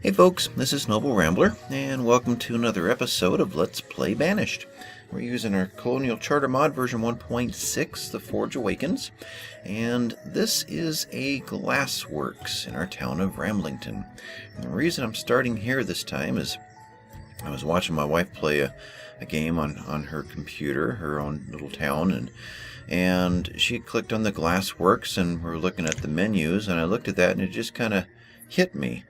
Hey folks, this is Noble Rambler, and welcome to another episode of Let's Play Banished. We're using our Colonial Charter mod version 1.6, the Forge Awakens, and this is a glassworks in our town of Ramblington. And the reason I'm starting here this time is I was watching my wife play a game on her computer, her own little town, and she had clicked on the glassworks, and we're looking at the menus, and I looked at that, and it just kind of hit me.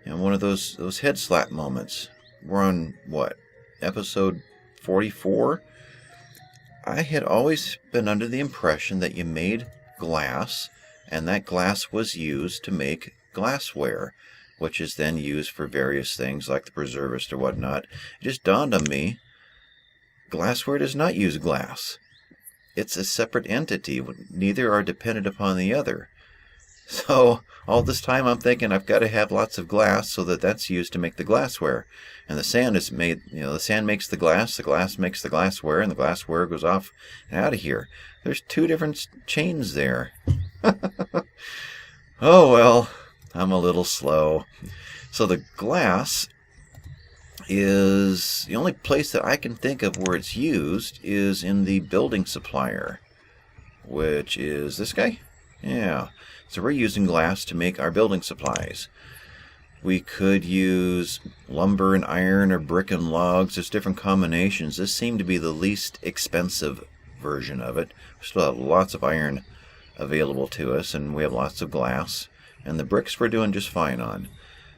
And one of those head slap moments. We're on, what, episode 44? I had always been under the impression that you made glass, and that glass was used to make glassware, which is then used for various things like the preservist or whatnot. It just dawned on me, glassware does not use glass. It's a separate entity. Neither are dependent upon the other. So all this time I'm thinking I've got to have lots of glass so that that's used to make the glassware. And the sand is made, the sand makes the glass makes the glassware, and the glassware goes off and out of here. There's two different chains there. Oh well, I'm a little slow. So the glass is the only place that I can think of where it's used is in the building supplier, which is this guy. Yeah. So we're using glass to make our building supplies. We could use lumber and iron or brick and logs. There's different combinations. This seemed to be the least expensive version of it. We still have lots of iron available to us, and we have lots of glass. And the bricks we're doing just fine on.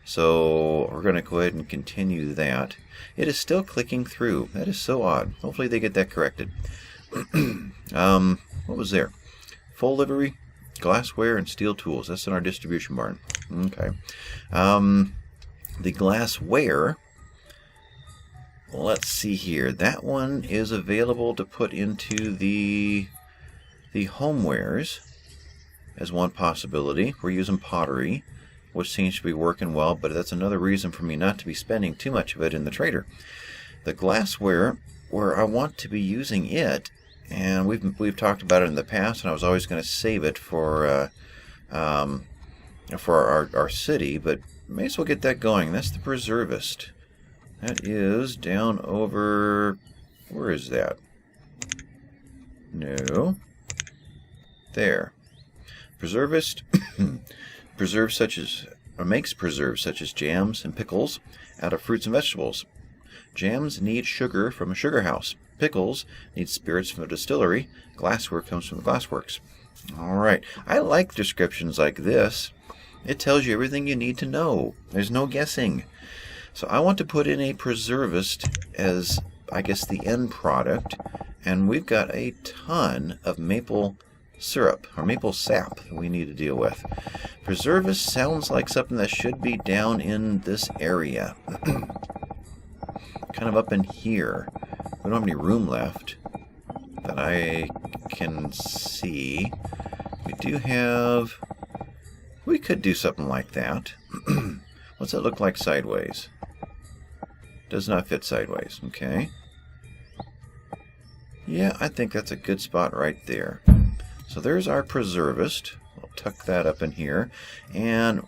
So we're going to go ahead and continue that. It is still clicking through. That is so odd. Hopefully they get that corrected. What was there? Full livery, glassware, and steel tools. That's in our distribution barn. Okay. The glassware, well, let's see here. That one is available to put into the homewares as one possibility. We're using pottery, which seems to be working well, but that's another reason for me not to be spending too much of it in the trader. The glassware, where I want to be using it, and we've talked about it in the past, and I was always going to save it for our city, but may as well get that going. That's the preservist. That is down over, where is that? No. There. Preservist makes preserves such as jams and pickles out of fruits and vegetables. Jams need sugar from a sugar house. Pickles need spirits from a distillery. Glassware comes from the glassworks. Alright, I like descriptions like this. It tells you everything you need to know. There's no guessing. So I want to put in a preservist as, I guess, the end product. And we've got a ton of maple syrup, or maple sap, that we need to deal with. Preservist sounds like something that should be down in this area. Kind of up in here. We don't have any room left that I can see. We could do something like that. What's that look like sideways? Does not fit sideways. Okay. Yeah, I think that's a good spot right there. So there's our preservist. We'll tuck that up in here. And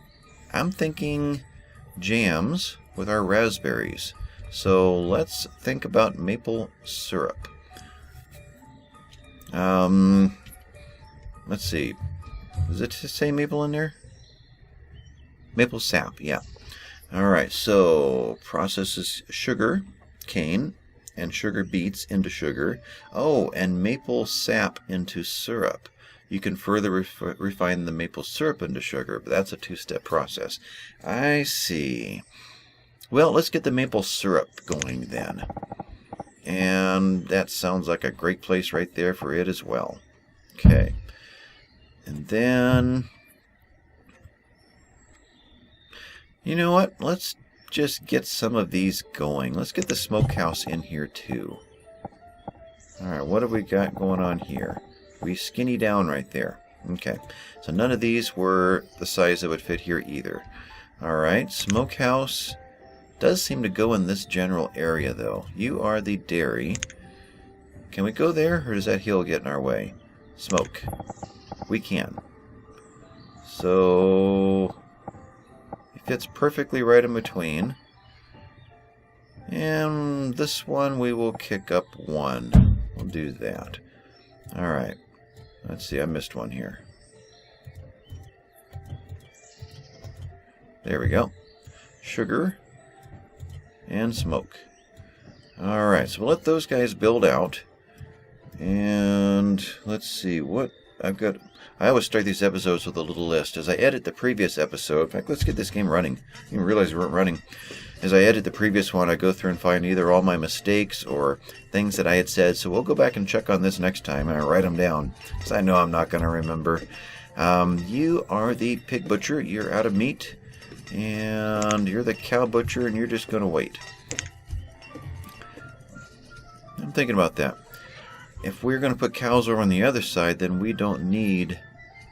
I'm thinking jams with our raspberries. So let's think about maple syrup. Let's see. Does it say maple in there? Maple sap, yeah. Alright, so processes sugar, cane, and sugar beets into sugar. Oh, and maple sap into syrup. You can further refine the maple syrup into sugar, but that's a two-step process. I see. Well, let's get the maple syrup going then. And that sounds like a great place right there for it as well. Okay. And then, you know what? Let's just get some of these going. Let's get the smokehouse in here too. Alright, what have we got going on here? We skinny down right there. Okay. So none of these were the size that would fit here either. Alright, smokehouse does seem to go in this general area, though. You are the dairy. Can we go there, or does that hill get in our way? Smoke. We can. So Fits perfectly right in between. And this one we will kick up 1. We'll do that. Alright. Let's see, I missed one here. There we go. Sugar and smoke. Alright, so we'll let those guys build out. And let's see what I've got. I always start these episodes with a little list. As I edit the previous episode, in fact, let's get this game running. I didn't realize we weren't running. As I edit the previous one, I go through and find either all my mistakes or things that I had said. So we'll go back and check on this next time, and I write them down, because I know I'm not going to remember. You are the pig butcher. You're out of meat. And you're the cow butcher, and you're just going to wait. I'm thinking about that. If we're going to put cows over on the other side, then we don't need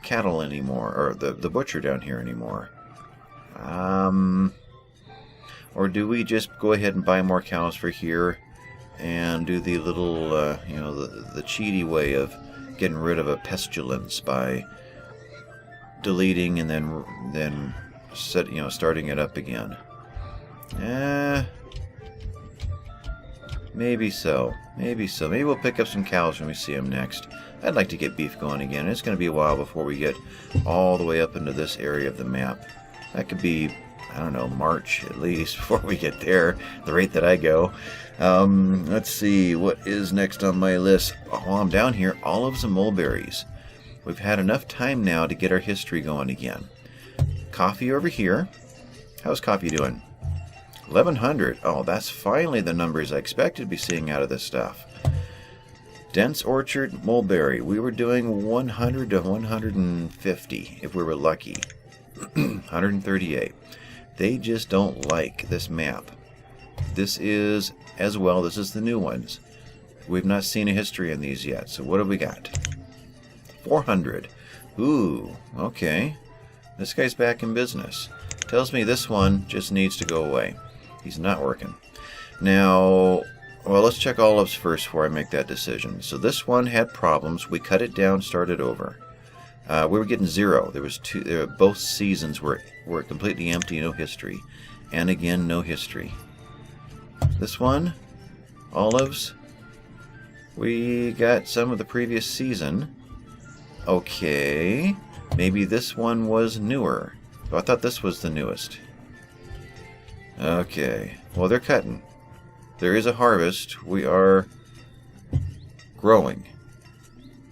cattle anymore, or the butcher down here anymore. Or do we just go ahead and buy more cows for here and do the little, the cheaty way of getting rid of a pestilence by deleting and then starting it up again? Maybe so. Maybe so. Maybe we'll pick up some cows when we see them next. I'd like to get beef going again. It's going to be a while before we get all the way up into this area of the map. That could be, I don't know, March at least before we get there, the rate that I go. Let's see, what is next on my list? While I'm down here, olives and mulberries. We've had enough time now to get our history going again. Coffee over here. How's coffee doing? 1100. Oh, that's finally the numbers I expected to be seeing out of this stuff. Dense orchard, mulberry. We were doing 100 to 150 if we were lucky. 138. They just don't like this map. This is, as well, this is the new ones. We've not seen a history in these yet. So what have we got? 400. Ooh, okay. This guy's back in business. Tells me this one just needs to go away. He's not working. Now, well, let's check olives first before I make that decision. So this one had problems. We cut it down, started over. We were getting 0. There was 2. Both seasons were completely empty, no history. And again, no history. This one, olives, we got some of the previous season. Okay, maybe this one was newer. Oh, I thought this was the newest. Okay, well, they're cutting. There is a harvest. We are growing.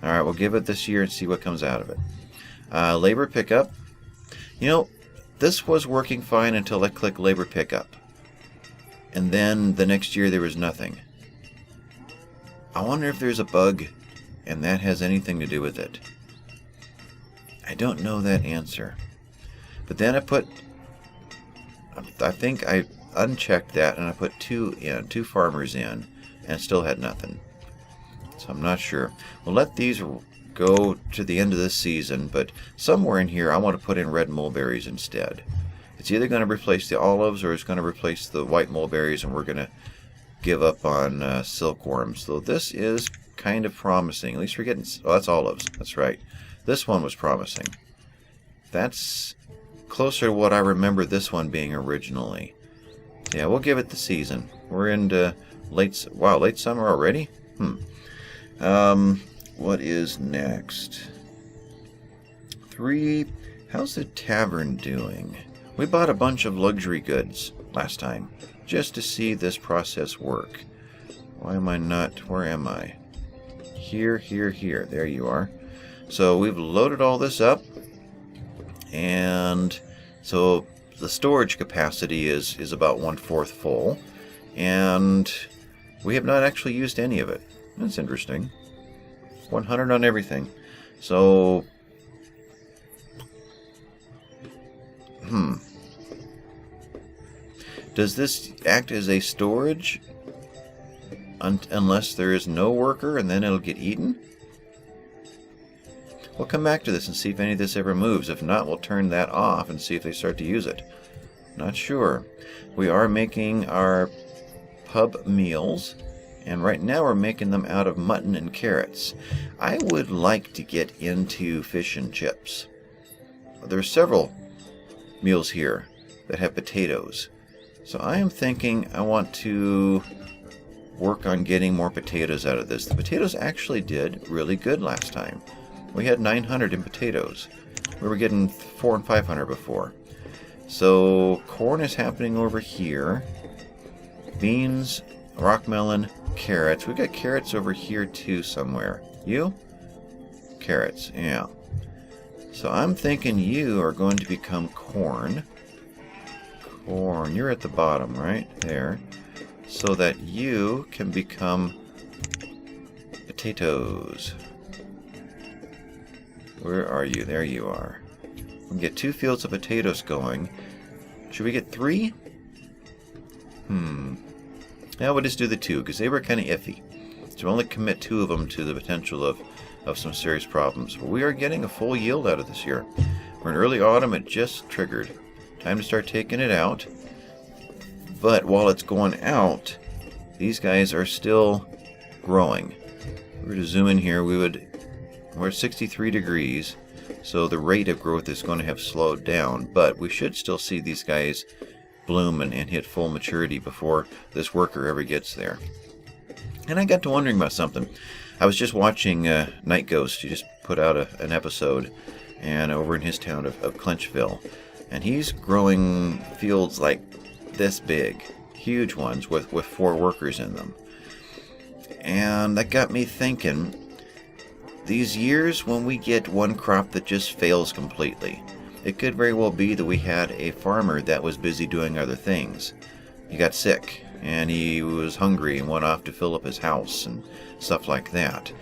Alright, we'll give it this year and see what comes out of it. Labor pickup. You know, this was working fine until I clicked labor pickup. And then the next year there was nothing. I wonder if there's a bug and that has anything to do with it. I don't know that answer. But then I think I unchecked that and I put 2 farmers in, and still had nothing. So I'm not sure. We'll let these go to the end of this season, but somewhere in here I want to put in red mulberries instead. It's either going to replace the olives or it's going to replace the white mulberries, and we're going to give up on silkworms. So this is kind of promising. At least we're getting... Oh, that's olives. That's right. This one was promising. That's closer to what I remember this one being originally. Yeah, we'll give it the season. We're into late summer already? What is next? 3. How's the tavern doing? We bought a bunch of luxury goods last time just to see this process work. Why am I not... Where am I? Here, here, here. There you are. So we've loaded all this up, and so the storage capacity is about 1/4 full, and we have not actually used any of it. That's interesting. 100 on everything. So, does this act as a storage unless there is no worker, and then it'll get eaten? We'll come back to this and see if any of this ever moves. If not, we'll turn that off and see if they start to use it. Not sure. We are making our pub meals, and right now we're making them out of mutton and carrots. I would like to get into fish and chips. There's several meals here that have potatoes. So I am thinking I want to work on getting more potatoes out of this. The potatoes actually did really good last time. We had 900 in potatoes. We were getting 400 and 500 before. So corn is happening over here. Beans, rock melon, carrots. We got carrots over here too somewhere. You? Carrots, yeah. So I'm thinking you are going to become corn. Corn, you're at the bottom, right? There. So that you can become potatoes. Where are you? There you are. We can get 2 fields of potatoes going. Should we get 3? Yeah, we'll just do the 2, because they were kind of iffy. So only commit 2 of them to the potential of some serious problems. But we are getting a full yield out of this year. We're in early autumn, it just triggered. Time to start taking it out. But while it's going out, these guys are still growing. If we were to zoom in here, we're at 63 degrees. So the rate of growth is going to have slowed down. But we should still see these guys bloom and hit full maturity before this worker ever gets there. And I got to wondering about something. I was just watching Night Ghost. He just put out an episode and over in his town of Clenchville. And he's growing fields like this big, huge ones with 4 workers in them. And that got me thinking, these years when we get one crop that just fails completely, it could very well be that we had a farmer that was busy doing other things. He got sick, and he was hungry and went off to fill up his house and stuff like that.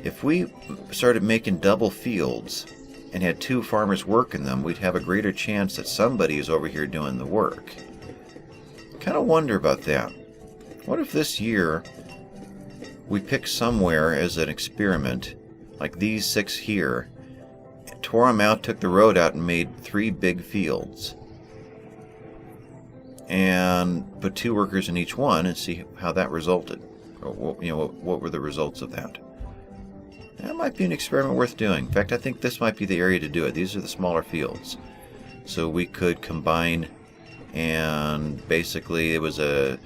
If we started making double fields and had 2 farmers working them, we'd have a greater chance that somebody is over here doing the work. Kind of wonder about that. What if this year we pick somewhere as an experiment, like these 6 here, tore them out, took the road out, and made 3 big fields, and put 2 workers in each one and see how that resulted. Or, what were the results of that? That might be an experiment worth doing. In fact, I think this might be the area to do it. These are the smaller fields. So we could combine, and basically it was a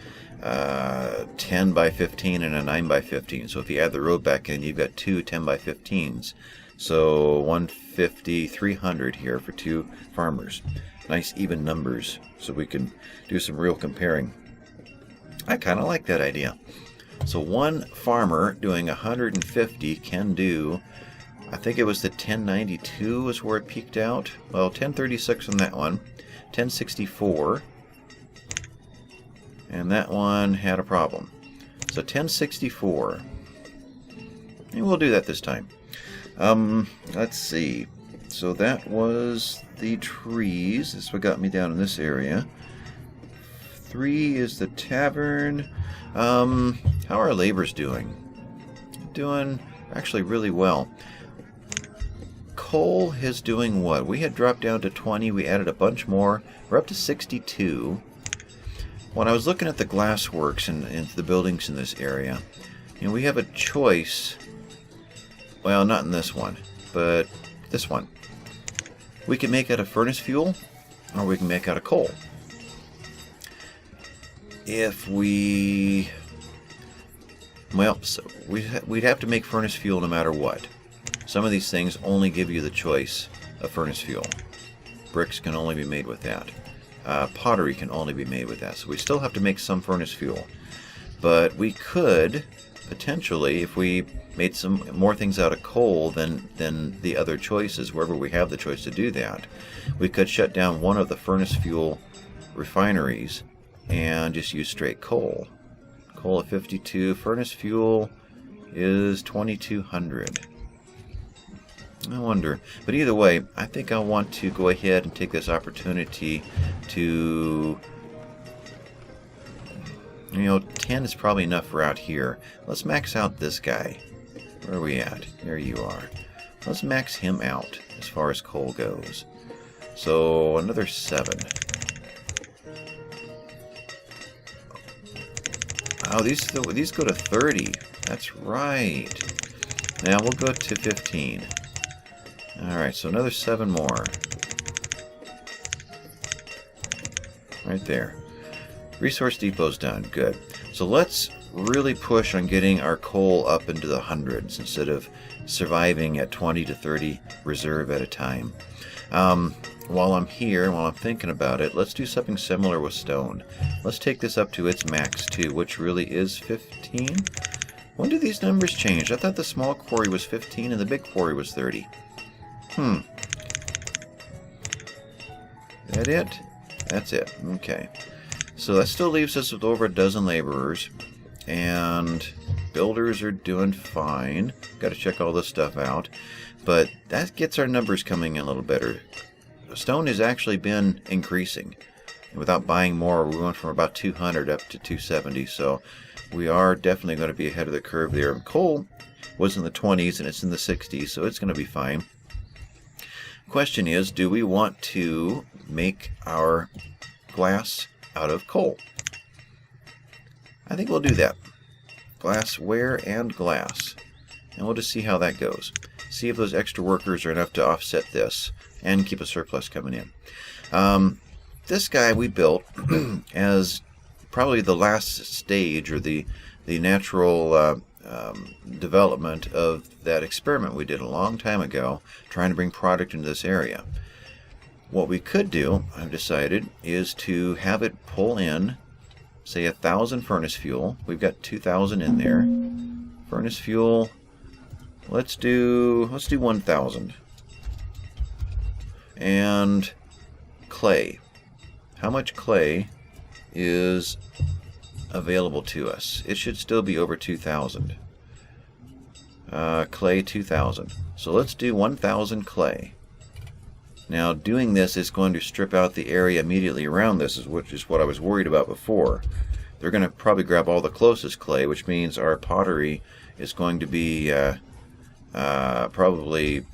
10 by 15 and a 9 by 15. So if you add the road back in, you've got 2 10 by 15s. So 150, 300 here for 2 farmers. Nice even numbers, so we can do some real comparing. I kind of like that idea. So one farmer doing 150 can do, I think it was the 1092 is where it peaked out. Well, 1036 on that one, 1064, and that one had a problem. So 1064, and we'll do that this time. Let's see. So that was the trees. This is what got me down in this area. 3 is the tavern. How are our laborers doing? Doing actually really well. Coal is doing what? We had dropped down to 20. We added a bunch more. We're up to 62. When I was looking at the glassworks and the buildings in this area, we have a choice. Well, not in this one, but this one. We can make out of furnace fuel, or we can make out of coal. If we... Well, so we'd have to make furnace fuel no matter what. Some of these things only give you the choice of furnace fuel. Bricks can only be made with that. Pottery can only be made with that. So we still have to make some furnace fuel. But we could, potentially, if we made some more things out of coal than the other choices, wherever we have the choice to do that, we could shut down one of the furnace fuel refineries and just use straight coal. Coal at 52, furnace fuel is 2200. I wonder. But either way, I think I want to go ahead and take this opportunity to... 10 is probably enough for out here. Let's max out this guy. Where are we at? There you are. Let's max him out as far as coal goes. So another 7. Oh, these go to 30. That's right. Now we'll go to 15. Alright, so another 7 more. Right there. Resource depot's done. Good. So let's really push on getting our coal up into the hundreds instead of surviving at 20 to 30 reserve at a time. While I'm here, while I'm thinking about it, let's do something similar with stone. Let's take this up to its max too, which really is 15. When do these numbers change? I thought the small quarry was 15 and the big quarry was 30. That it? That's it. Okay. So that still leaves us with over a dozen laborers. And builders are doing fine. Got to check all this stuff out. But that gets our numbers coming in a little better. Stone has actually been increasing. And without buying more, we went from about 200 up to 270. So we are definitely going to be ahead of the curve there. And coal was in the 20s and it's in the 60s, so it's going to be fine. Question is, do we want to make our glass out of coal? I think we'll do that. Glassware and glass. And we'll just see how that goes. See if those extra workers are enough to offset this and keep a surplus coming in. This guy we built as probably the last stage or the natural development of that experiment we did a long time ago trying to bring product into this area. What we could do, I've decided, is to have it pull in, say, 1,000 furnace fuel. We've got 2,000 in there. Furnace fuel, let's do 1,000. And clay. How much clay is available to us? It should still be over 2,000. Clay 2,000. So let's do 1,000 clay. Now doing this is going to strip out the area immediately around this, which is what I was worried about before. They're going to probably grab all the closest clay, which means our pottery is going to be probably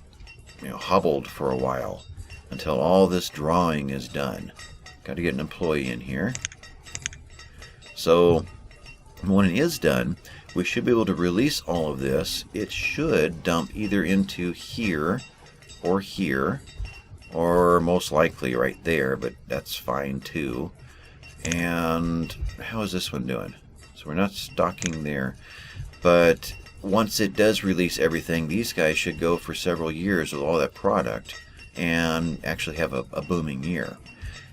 hobbled for a while until all this drawing is done. Got to get an employee in here. So when it is done, we should be able to release all of this. It should dump either into here, or most likely right there, but that's fine too. And how is this one doing? So we're not stocking there. But once it does release everything, these guys should go for several years with all that product and actually have a booming year.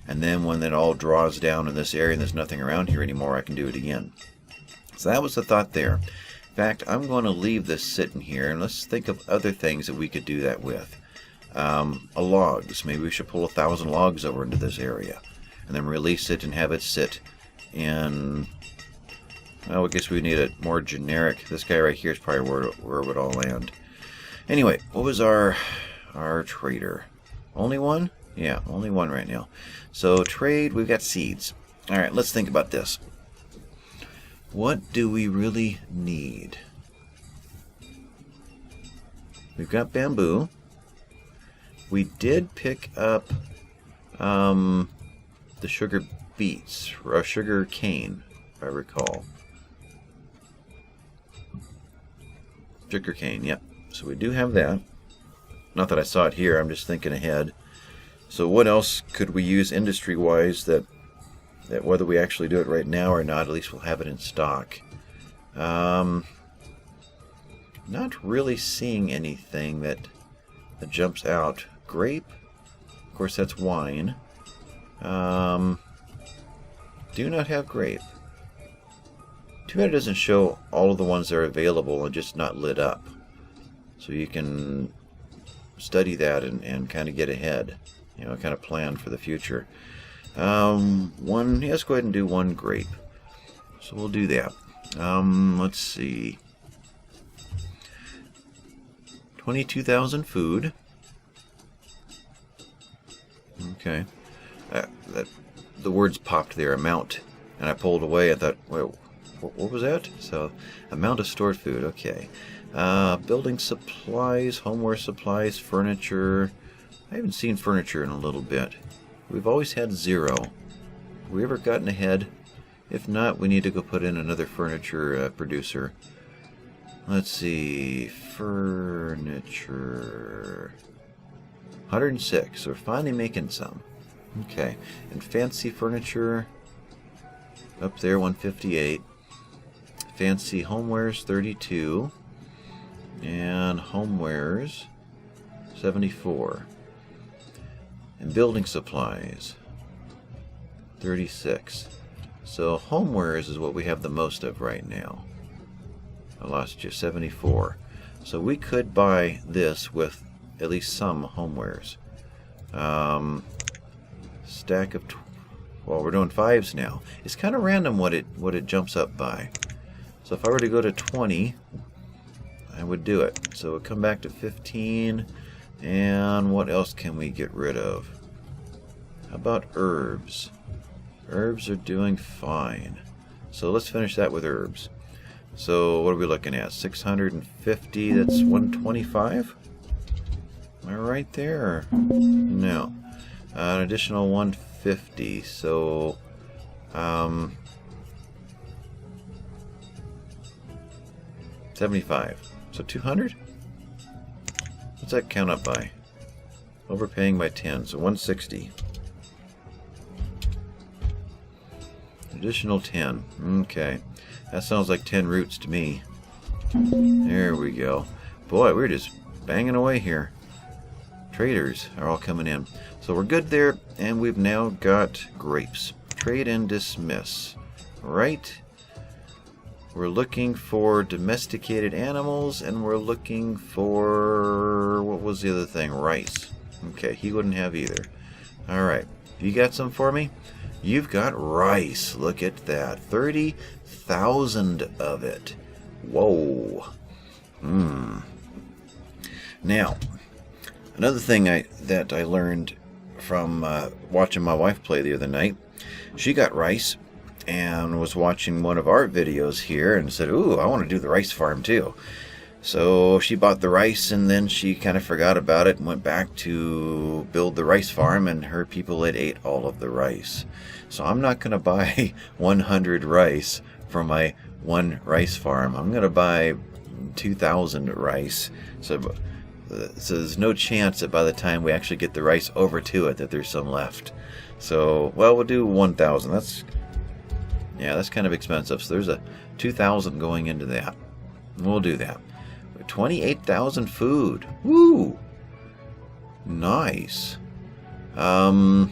And then when it all draws down in this area and there's nothing around here anymore, I can do it again. So that was the thought there. In fact, I'm going to leave this sitting here, and let's think of other things that we could do that with. Logs. Maybe we should pull 1,000 logs over into this area and then release it and have it sit in... Well, I guess we need a more generic... This guy right here is probably where it would all land. Anyway, what was our trader? Only one? Yeah, only one right now. So trade, we've got seeds. Alright, let's think about this. What do we really need? We've got bamboo. We did pick up the sugar beets, or sugar cane, if I recall. Sugar cane, yep. So we do have that. Not that I saw it here, I'm just thinking ahead. So what else could we use industry-wise that whether we actually do it right now or not, at least we'll have it in stock? Not really seeing anything that jumps out. Grape, of course that's wine. Do not have grape. Too bad it doesn't show all of the ones that are available and just not lit up. So you can study that and kind of get ahead. Kind of plan for the future. Let's go ahead and do one grape. So we'll do that. Let's see. 22,000 food. Okay. The words popped there, amount, and I pulled away. I thought, wait, what was that? So, amount of stored food. Okay. Building supplies, homeware supplies, furniture. I haven't seen furniture in a little bit. We've always had 0. Have we ever gotten ahead? If not, we need to go put in another furniture producer. Let's see. Furniture. 106. We're finally making some. Okay, and fancy furniture up there, 158. Fancy homewares, 32. And homewares, 74. And building supplies, 36. So homewares is what we have the most of right now. I lost you, 74. So we could buy this with at least some homewares. Stack of, well, we're doing 5s now. It's kind of random what it jumps up by. So if I were to go to 20, I would do it. So we'll come back to 15. And what else can we get rid of? How about herbs? Herbs are doing fine. So let's finish that with herbs. So what are we looking at? 650, that's 125? Am I right there? No. An additional 150, so 75. So 200? What's that count up by? Overpaying by 10, so 160. Additional 10. Okay. That sounds like 10 roots to me. There we go. Boy, we're just banging away here. Traders are all coming in. So we're good there, and we've now got grapes. Trade and dismiss. Right? We're looking for domesticated animals, and we're looking for... what was the other thing? Rice. Okay, he wouldn't have either. Alright. You got some for me? You've got rice. Look at that. 30,000 of it. Whoa. Now, another thing that I learned from watching my wife play the other night, she got rice and was watching one of our videos here and said, ooh, I want to do the rice farm too. So she bought the rice, and then she kind of forgot about it and went back to build the rice farm, and her people had ate all of the rice. So I'm not going to buy 100 rice for my one rice farm. I'm going to buy 2,000 rice. So there's no chance that by the time we actually get the rice over to it that there's some left. So, well, we'll do 1,000. That's kind of expensive. So there's a 2,000 going into that. We'll do that. 28,000 food. Woo! Nice. Let's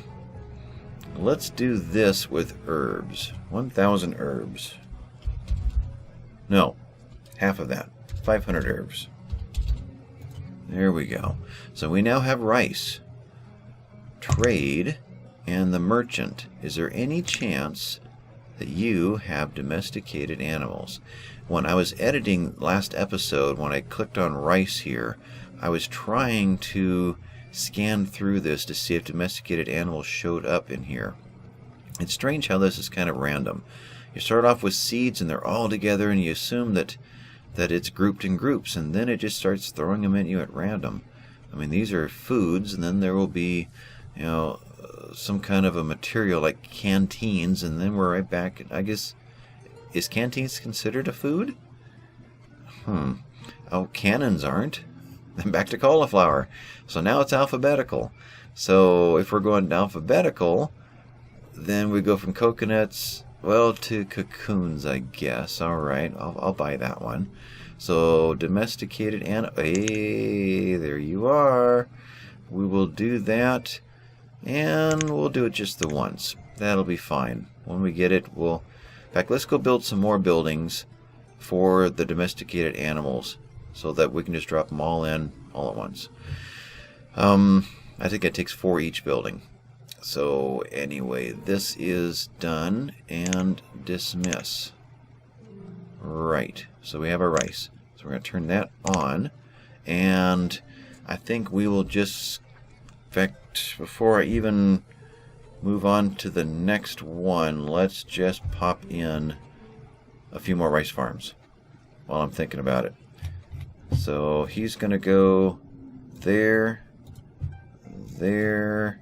do this with herbs. 1,000 herbs. No, half of that. 500 herbs. There we go. So we now have rice. Trade and the merchant. Is there any chance that you have domesticated animals? When I was editing last episode, when I clicked on rice here, I was trying to scan through this to see if domesticated animals showed up in here. It's strange how this is kind of random. You start off with seeds and they're all together, and you assume that it's grouped in groups, and then it just starts throwing them at you at random. I mean, these are foods, and then there will be, some kind of a material like canteens, and then we're right back. I guess, is canteens considered a food? Oh, cannons aren't. Then back to cauliflower. So now it's alphabetical. So if we're going alphabetical, then we go from coconuts, well, to cocoons, I guess. All right, I'll buy that one. So domesticated and hey, there you are. We will do that, and we'll do it just the once. That'll be fine. When we get it, we'll... In fact, let's go build some more buildings for the domesticated animals so that we can just drop them all in all at once. I think it takes 4 each building. So anyway, this is done, and dismiss. Right, so we have our rice. So we're going to turn that on, and I think we will just, in fact, before I even move on to the next one, let's just pop in a few more rice farms while I'm thinking about it. So he's going to go there, there.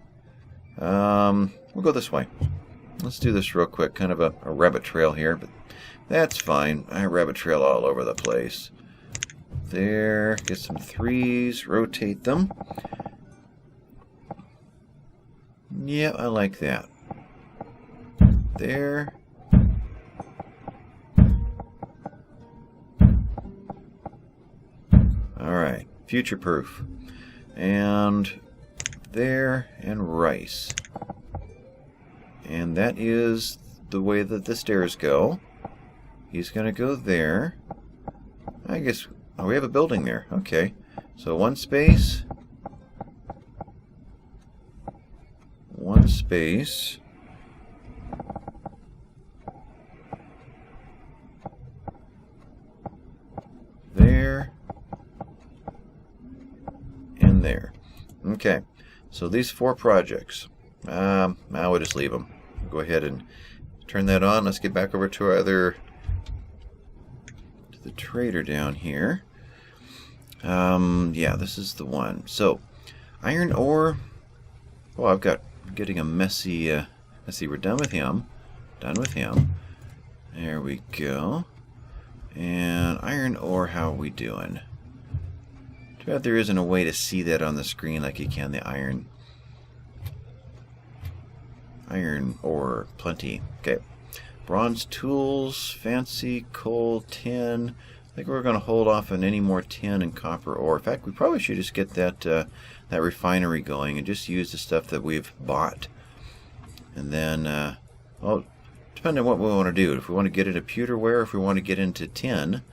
We'll go this way. Let's do this real quick, kind of a rabbit trail here, but that's fine. I rabbit trail all over the place. There, get some 3s, rotate them. Yeah, I like that. There. Alright, future-proof. And there, and rice. And that is the way that the stairs go. He's going to go there. I guess, oh, we have a building there. Okay. So one space. One space. There. And there. Okay. So these 4 projects. I would just leave them. Go ahead and turn that on. Let's get back over to our other, to the trader down here. Yeah, this is the one. So, iron ore. Oh, I've got getting a messy. Let's see, we're done with him. Done with him. There we go. And iron ore, how are we doing? Too bad there isn't a way to see that on the screen like you can the iron. Iron ore, plenty. Okay. Bronze tools, fancy, coal, tin. I think we're going to hold off on any more tin and copper ore. In fact, we probably should just get that that refinery going and just use the stuff that we've bought. And then, well, depending on what we want to do. If we want to get into pewterware, if we want to get into tin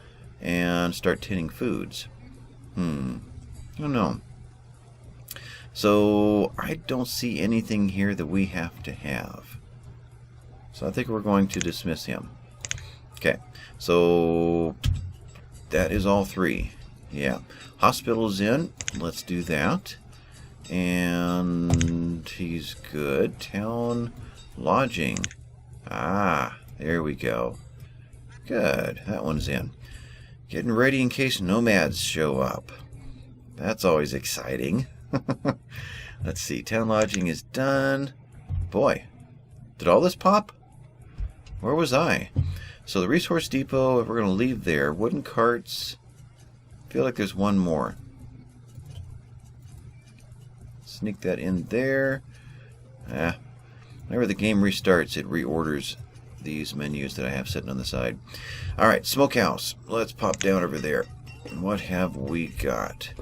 and start tinning foods. I don't know. So, I don't see anything here that we have to have. So, I think we're going to dismiss him. Okay, so that is all 3. Yeah. Hospital's in. Let's do that. And he's good. Town lodging. Ah, there we go. Good. That one's in. Getting ready in case nomads show up. That's always exciting. Let's see. Town lodging is done. Boy, did all this pop? Where was I? So the resource depot, if we're going to leave there. Wooden carts. I feel like there's one more. Sneak that in there. Whenever the game restarts, it reorders these menus that I have sitting on the side. Alright, smokehouse. Let's pop down over there. What have we got?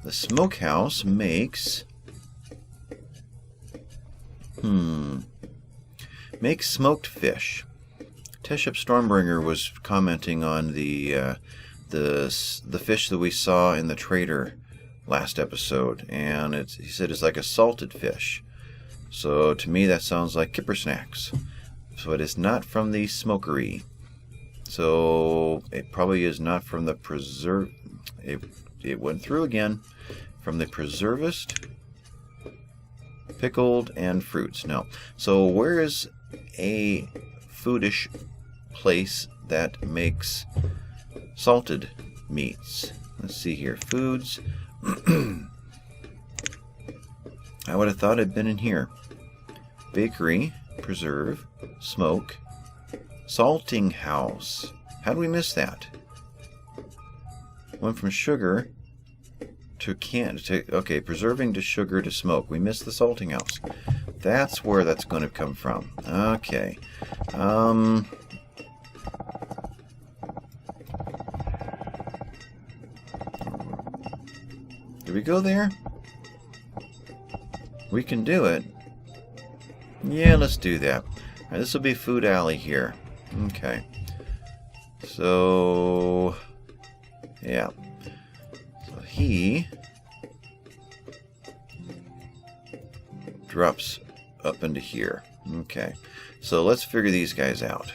The smokehouse makes... makes smoked fish. Teshep Stormbringer was commenting on the fish that we saw in the trader last episode, and he said it's like a salted fish. So to me that sounds like kipper snacks. So it is not from the smokery. So it probably is not from the preserve. It went through again. From the preservist, pickled, and fruits. No. So where is a foodish place that makes salted meats? Let's see here. Foods. I would have thought it'd been in here. Bakery, preserve, smoke, salting house. How do we miss that? Went from sugar to okay, preserving to sugar to smoke. We missed the salting house. That's where that's going to come from. Okay. Do we go there? We can do it. Yeah, let's do that. Alright, this will be Food Alley here. Okay. So, yeah. So he drops up into here. Okay. So let's figure these guys out.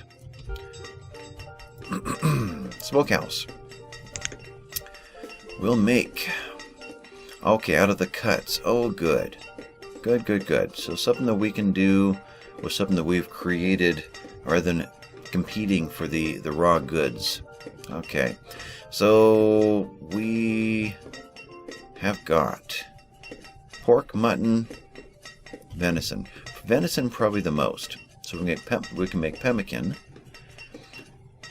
Smokehouse. We'll make... Okay, out of the cuts. Oh, good. Good, good, good. So something that we can do with something that we've created rather than competing for the raw goods. Okay. So we have got pork, mutton, venison. Venison probably the most. So we can make pemmican.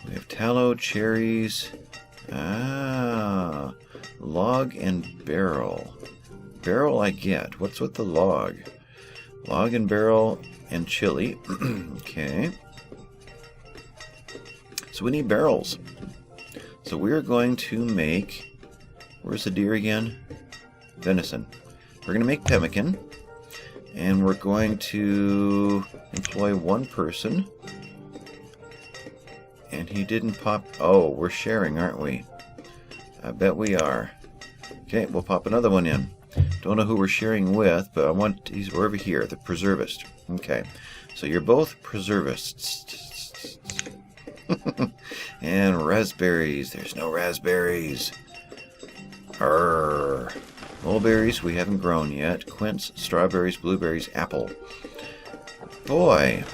We have tallow, cherries. Log and barrel. Barrel I get. What's with the log? Log and barrel and chili. Okay. So we need barrels. So we're going to make... Where's the deer again? Venison. We're going to make pemmican. And we're going to employ one person. And he didn't pop... Oh, we're sharing, aren't we? I bet we are. Okay, we'll pop another one in. Don't know who we're sharing with, but I want... We're over here, the preservist. Okay, so you're both preservists. And raspberries. There's no raspberries. Arrgh. Mulberries we haven't grown yet. Quince, strawberries, blueberries, apple. Boy.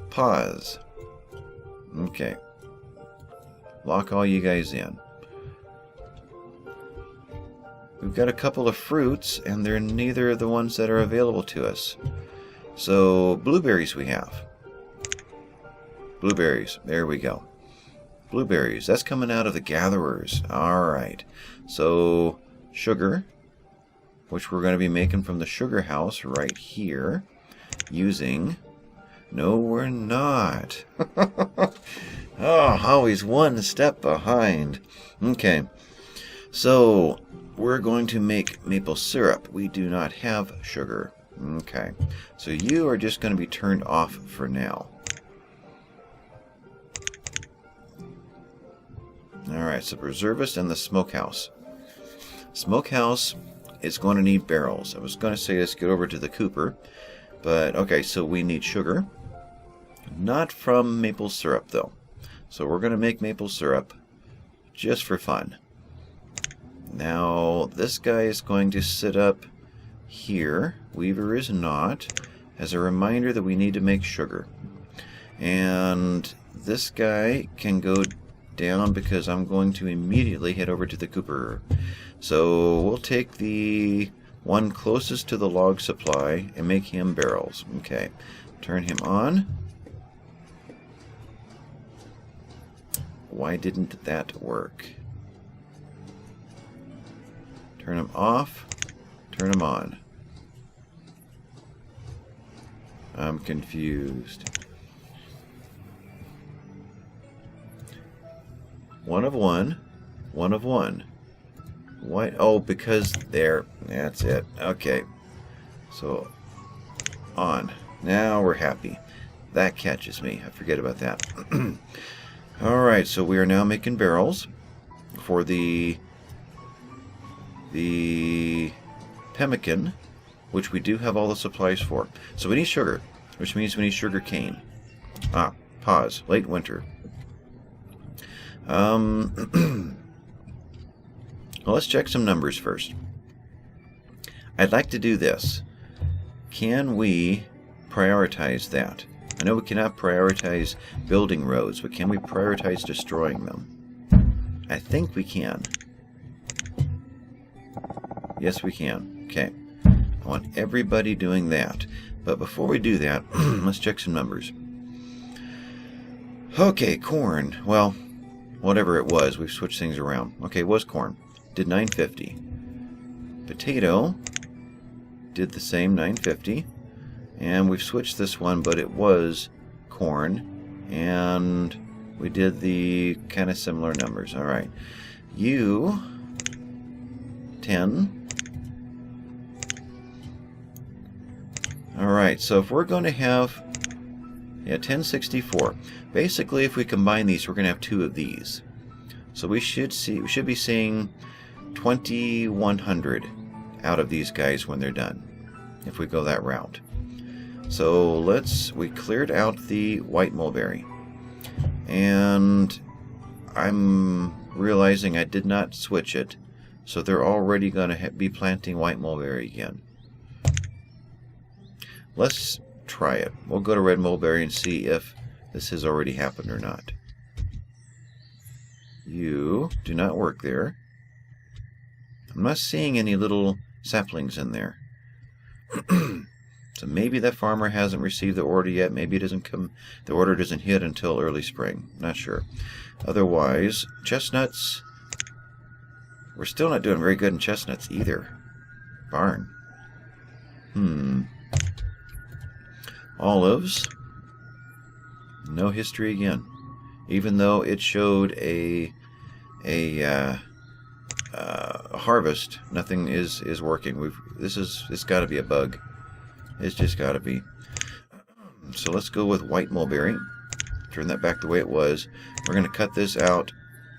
Pause. Okay. Lock all you guys in. We've got a couple of fruits, and they're neither of the ones that are available to us. So, blueberries we have. Blueberries. There we go. Blueberries. That's coming out of the gatherers. Alright. So, sugar, which we're going to be making from the sugar house right here, using... No, we're not. Oh, always one step behind. Okay. So, we're going to make maple syrup. We do not have sugar. Okay. So you are just going to be turned off for now. Alright, so preservist and the smokehouse. Smokehouse is going to need barrels. I was going to say let's get over to the cooper. But, okay, so we need sugar. Not from maple syrup, though. So we're going to make maple syrup just for fun. Now, this guy is going to sit up here. Weaver is not. As a reminder that we need to make sugar. And this guy can go down because I'm going to immediately head over to the cooper. So we'll take the one closest to the log supply and make him barrels. Okay. Turn him on. Why didn't that work? Turn him off. Turn him on. I'm confused. One of one. One of one. Why? Oh, because there. That's it. Okay. So, on. Now we're happy. That catches me. I forget about that. Alright, so we are now making barrels for the pemmican, which we do have all the supplies for. So we need sugar, which means we need sugar cane. Ah, pause. Late winter. Well, let's check some numbers first. I'd like to do this. Can we prioritize that? I know we cannot prioritize building roads, but can we prioritize destroying them? I think we can. Yes, we can. Okay. I want everybody doing that. But before we do that, let's check some numbers. Okay, corn. Well, whatever it was, we've switched things around. Okay, it was corn. Did 950. Potato did the same, 950. And we've switched this one, but it was corn. And we did the kind of similar numbers. Alright. You, 10. Alright, so if we're going to have 1064. Basically, if we combine these, we're going to have two of these. So we should be seeing 2100 out of these guys when they're done, if we go that route. So we cleared out the white mulberry. And I'm realizing I did not switch it. So they're already going to be planting white mulberry again. Let's try it. We'll go to red mulberry and see if this has already happened or not. You do not work there. I'm not seeing any little saplings in there. So maybe that farmer hasn't received the order yet. Maybe it doesn't come. The order doesn't hit until early spring. Not sure. Otherwise, chestnuts. We're still not doing very good in chestnuts either. Barn. Olives. No history again. Even though it showed a harvest, nothing is working. It's got to be a bug. It's just got to be. So let's go with white mulberry. Turn that back the way it was. We're going to cut this out.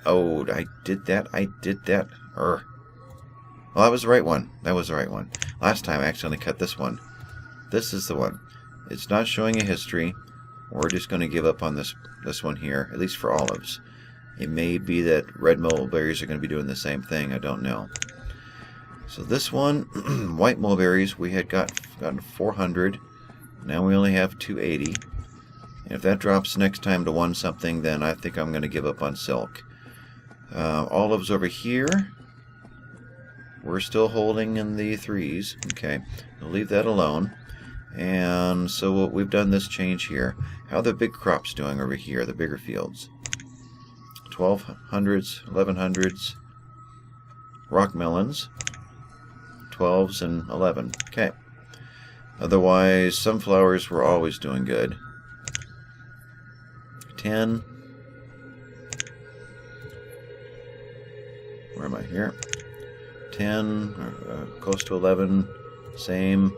Oh, I did that. Well, that was the right one. Last time I accidentally cut this one. This is the one. It's not showing a history. We're just going to give up on this one here, at least for olives. It may be that red mulberries are going to be doing the same thing. I don't know. So this one, white mulberries, we had gotten 400. Now we only have 280. And if that drops next time to 1 something, then I think I'm going to give up on silk. Olives over here. We're still holding in the 3s. Okay, we'll leave that alone. And so we've done this change here. How are the big crops doing over here, the bigger fields? 1200s, 1100s, rock melons, 12s and 11. Okay. Otherwise, sunflowers were always doing good. 10. Where am I here? 10, close to 11, same.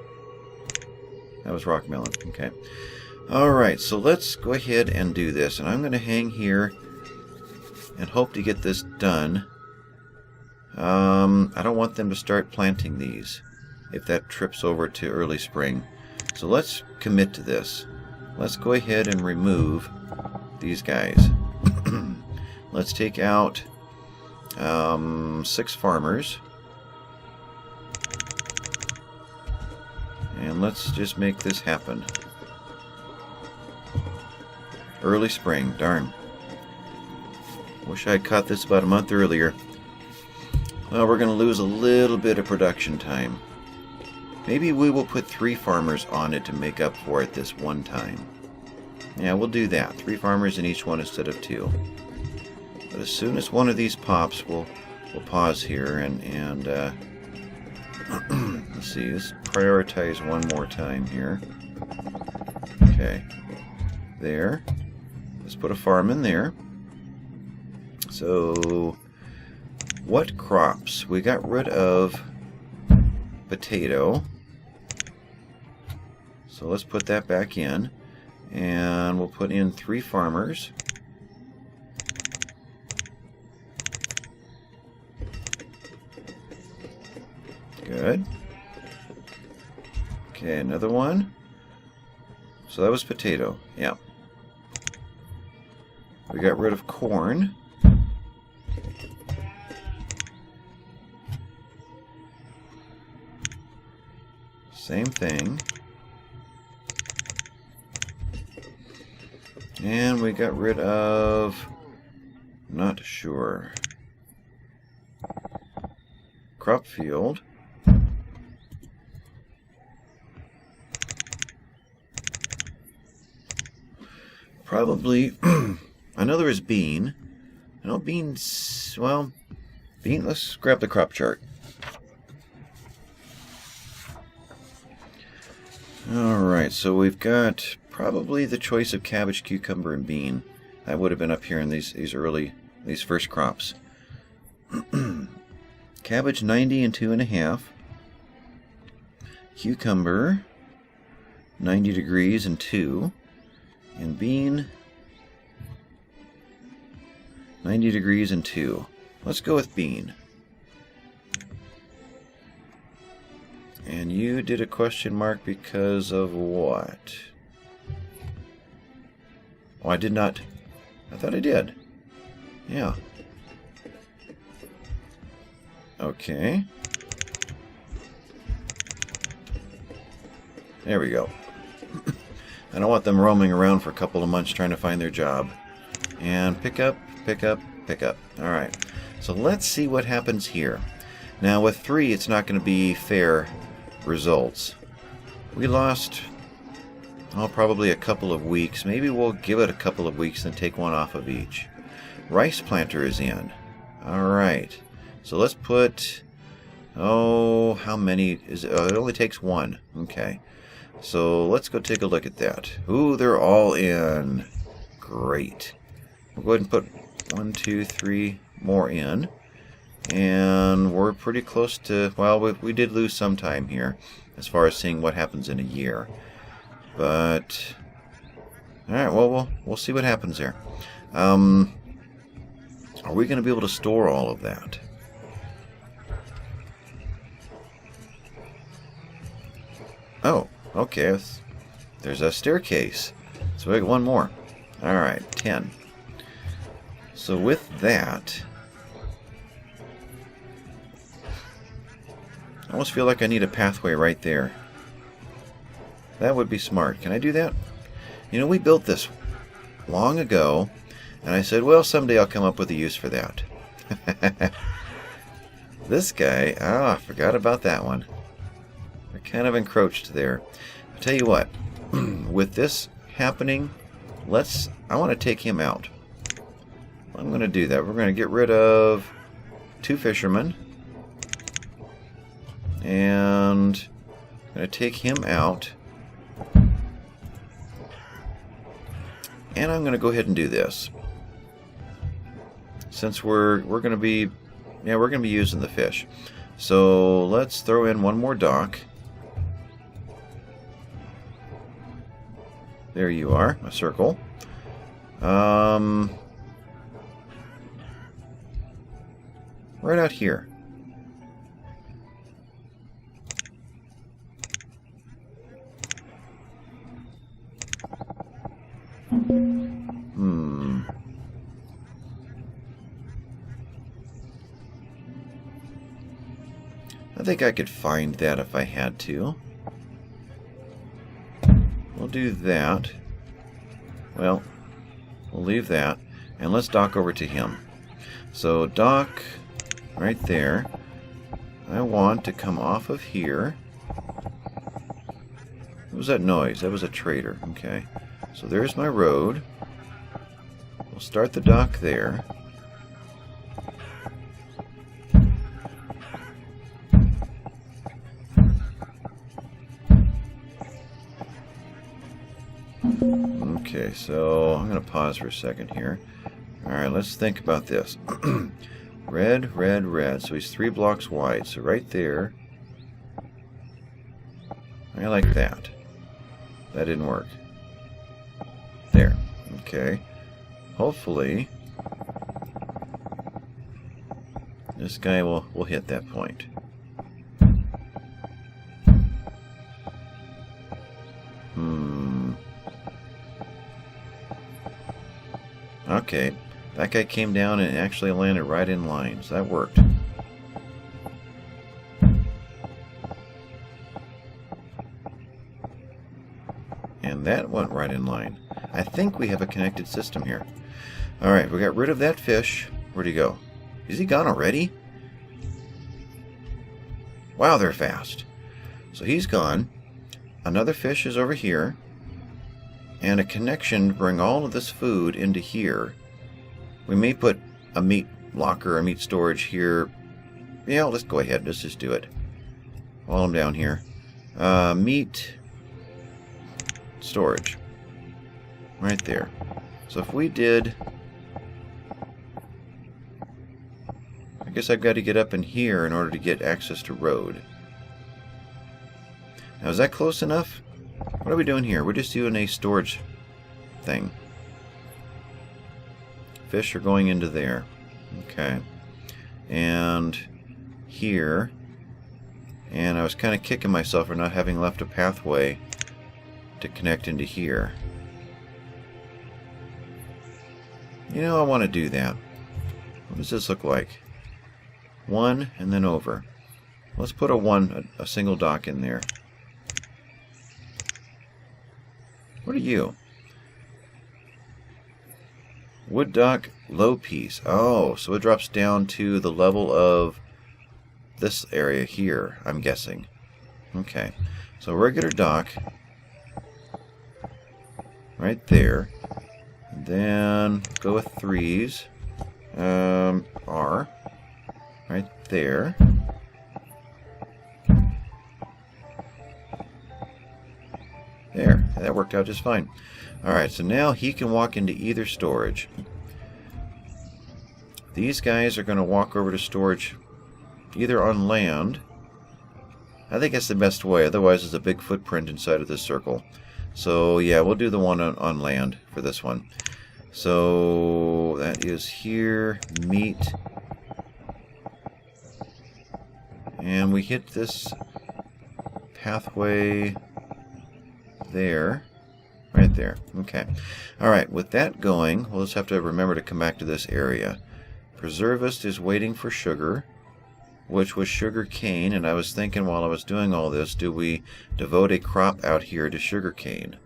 That was rock melon. Okay. Alright, so let's go ahead and do this. And I'm going to hang here and hope to get this done. I don't want them to start planting these if that trips over to early spring. So let's commit to this. Let's go ahead and remove these guys. Let's take out 6 farmers. And let's just make this happen. Early spring, darn. Wish I had caught this about a month earlier. Well, we're going to lose a little bit of production time. Maybe we will put 3 farmers on it to make up for it this one time. Yeah, we'll do that. 3 farmers in each one instead of 2. But as soon as one of these pops, we'll pause here and let's see. Let's prioritize one more time here. Okay, there. Let's put a farm in there. So, what crops? We got rid of potato. So let's put that back in. And we'll put in 3 farmers. Good. Okay, another one. So that was potato. Yeah. We got rid of corn. Same thing. And we got rid of, not sure, crop field. Probably, I know there is bean. I know beans, well, bean, let's grab the crop chart. Alright, so we've got probably the choice of cabbage, cucumber, and bean. That would have been up here in these first crops. Cabbage 90 and 2.5. Cucumber 90 degrees and 2. And bean 90 degrees and 2. Let's go with bean. And you did a question mark because of what? Oh, I did not. I thought I did. Yeah. Okay. There we go. I don't want them roaming around for a couple of months trying to find their job. And pick up, pick up, pick up. Alright. So let's see what happens here. Now with 3, it's not going to be fair results. We lost, probably a couple of weeks. Maybe we'll give it a couple of weeks and take 1 off of each. Rice planter is in. Alright. So let's put Oh, how many is it? Oh, it only takes one. Okay. So let's go take a look at that. Ooh, they're all in. Great. We'll go ahead and put 1, 2, 3 more in. And we're pretty close to, well, we did lose some time here as far as seeing what happens in a year. But, alright, well, we'll see what happens there. Are we going to be able to store all of that? Oh, okay. There's a staircase. So we got one more. Alright, 10. So with that, I almost feel like I need a pathway right there. That would be smart. Can I do that? You know, we built this long ago, and I said, well, someday I'll come up with a use for that. This guy, I forgot about that one. I kind of encroached there. I'll tell you what, with this happening, I want to take him out. I'm going to do that. We're going to get rid of 2 fishermen. And I'm going to take him out. And I'm going to go ahead and do this. Since we're going to be using the fish. So let's throw in one more dock. There you are, a circle. Right out here. I think I could find that if I had to. We'll do that. Well, we'll leave that. And let's dock over to him. So dock right there. I want to come off of here. What was that noise? That was a trader. Okay. So there's my road. We'll start the dock there. Okay, so I'm going to pause for a second here. Alright, let's think about this. Red, red, red. So he's 3 blocks wide. So right there. I like that. That didn't work. There. Okay. Hopefully this guy will hit that point. Okay, that guy came down and actually landed right in line, so that worked. And that went right in line. I think we have a connected system here. Alright, we got rid of that fish. Where'd he go? Is he gone already? Wow, they're fast. So he's gone. Another fish is over here. And a connection to bring all of this food into here. We may put a meat locker, a meat storage here. Yeah, let's go ahead. Let's just do it. While I'm down here. Meat storage. Right there. So if we did... I guess I've got to get up in here in order to get access to road. Now, is that close enough? What are we doing here? We're just doing a storage thing. Fish are going into there. Okay. And here. And I was kind of kicking myself for not having left a pathway to connect into here. You know, I want to do that. What does this look like? 1 and then over. Let's put a single dock in there. What are you? Wood dock, low piece. Oh, so it drops down to the level of this area here, I'm guessing. Okay. So regular dock. Right there. Then go with 3s. R. Right there. that worked out just fine. Alright, so now he can walk into either storage. These guys are going to walk over to storage either on land. I think that's the best way, otherwise there's a big footprint inside of this circle. So yeah, we'll do the one on land for this one. So that is here, meet. And we hit this pathway there. Right there. Okay. Alright, with that going, we'll just have to remember to come back to this area. Preservist is waiting for sugar, which was sugar cane, and I was thinking while I was doing all this, do we devote a crop out here to sugar cane?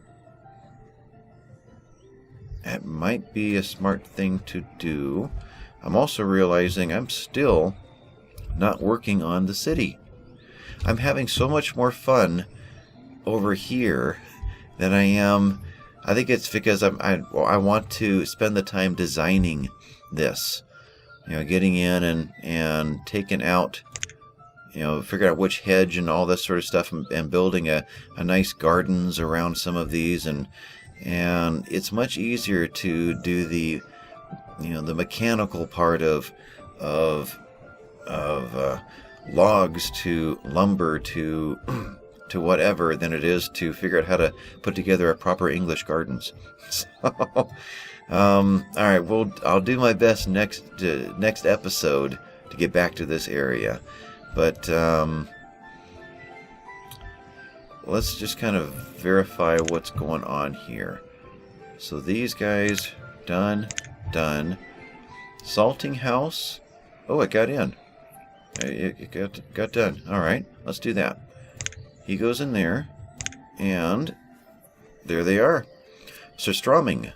That might be a smart thing to do. I'm also realizing I'm still not working on the city. I'm having so much more fun over here than I am. I think it's because I want to spend the time designing this. You know, getting in and taking out, you know, figuring out which hedge and all this sort of stuff, and building a nice gardens around some of these, and it's much easier to do the, you know, the mechanical part of logs to lumber to whatever than it is to figure out how to put together a proper English gardens. So, all right, I'll do my best next episode to get back to this area, but let's just kind of verify what's going on here. So these guys done. Salting house. Oh, it got in. It got done. All right, let's do that. He goes in there, and there they are. Surströmming.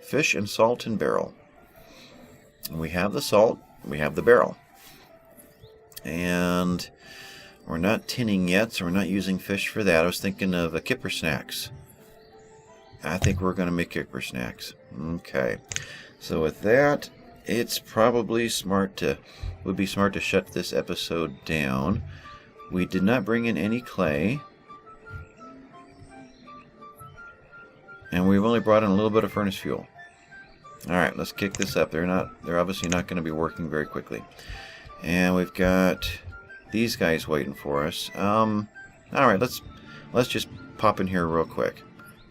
Fish and salt in barrel. We have the salt, we have the barrel. And we're not tinning yet, so we're not using fish for that. I was thinking of a kipper snacks. I think we're going to make kipper snacks. Okay. So with that, it's probably would be smart to shut this episode down. We did not bring in any clay. And we've only brought in a little bit of furnace fuel. Alright, let's kick this up. They're obviously not going to be working very quickly. And we've got these guys waiting for us. Alright, let's just pop in here real quick.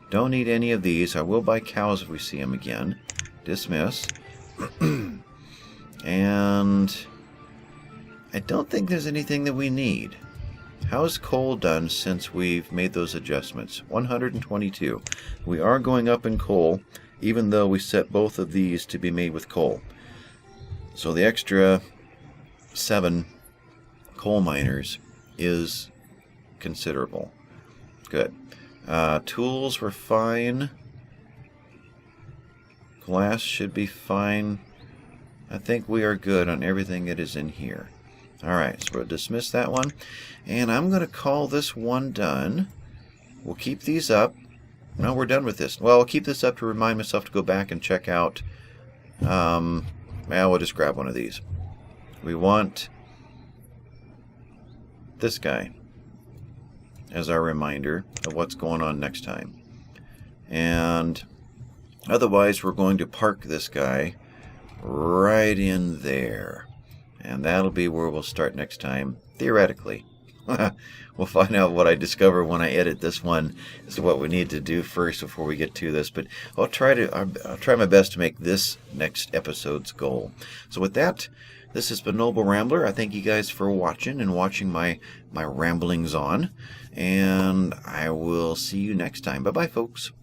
Don't need any of these. I will buy cows if we see them again. Dismiss. And I don't think there's anything that we need. How's coal done since we've made those adjustments? 122. We are going up in coal, even though we set both of these to be made with coal. So the extra 7 coal miners is considerable. Good. Tools were fine. Glass should be fine. I think we are good on everything that is in here. Alright, so we'll dismiss that one. And I'm going to call this one done. We'll keep these up. No, we're done with this. Well, I'll keep this up to remind myself to go back and check out. Well, we'll just grab one of these. We want this guy as our reminder of what's going on next time. And otherwise, we're going to park this guy right in there. And that'll be where we'll start next time, theoretically. We'll find out what I discover when I edit this one as to what we need to do first before we get to this. But I'll try my best to make this next episode's goal. So with that, this has been Noble Rambler. I thank you guys for watching and watching my ramblings on. And I will see you next time. Bye-bye, folks.